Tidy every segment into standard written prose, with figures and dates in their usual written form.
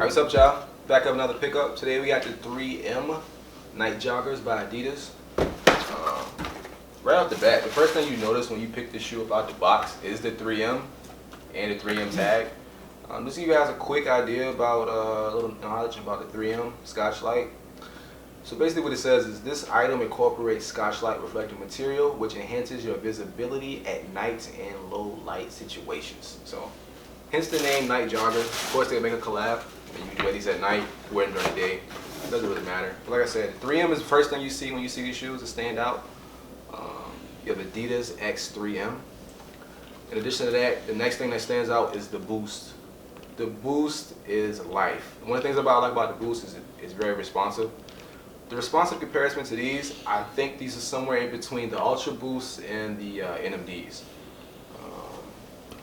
what's up, y'all? Back up another pickup. Today we got the 3M Nite Joggers by Adidas. Right off the bat, the first thing you notice when you pick this shoe up out the box is the 3M and the 3M tag. Just to give you guys a quick idea about a little knowledge about the 3M Scotch-Lite. So basically what it says is this item incorporates Scotch-Lite reflective material which enhances your visibility at night and low light situations. So hence the name Nite Jogger. Of course they make a collab and you can wear these at night, wear them during the day. It doesn't really matter. But like I said, 3M is the first thing you see when you see these shoes that stand out. You have Adidas X 3M. In addition to that, the next thing that stands out is the Boost. The Boost is life. One of the things I like about the Boost is it's very responsive. The responsive comparison to these, I think these are somewhere in between the Ultra Boost and the NMDs.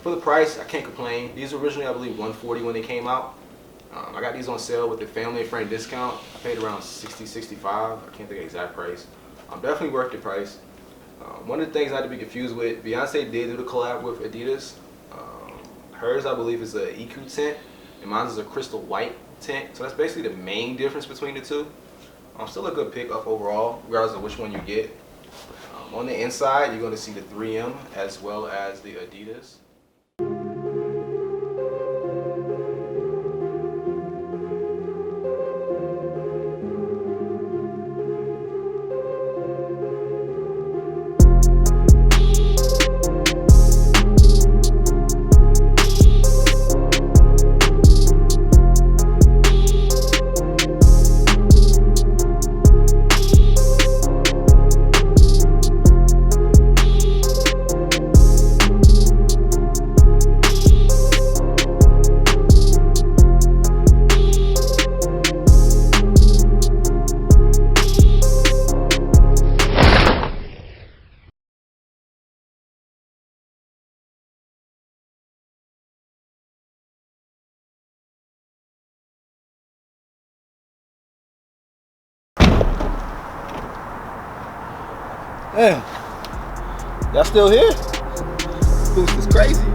For the price, I can't complain. These were originally, I believe, $140 when they came out. I got these on sale with the family and friend discount. I paid around $60, $65. I can't think of the exact price. Definitely worth the price. One of the things not to be confused with, Beyonce did do the collab with Adidas. Hers, I believe, is an EQ tint, and mine is a crystal white tint. So that's basically the main difference between the two. Still a good pickup overall, regardless of which one you get. On the inside, you're going to see the 3M as well as the Adidas. Damn, y'all still here? Boost is crazy.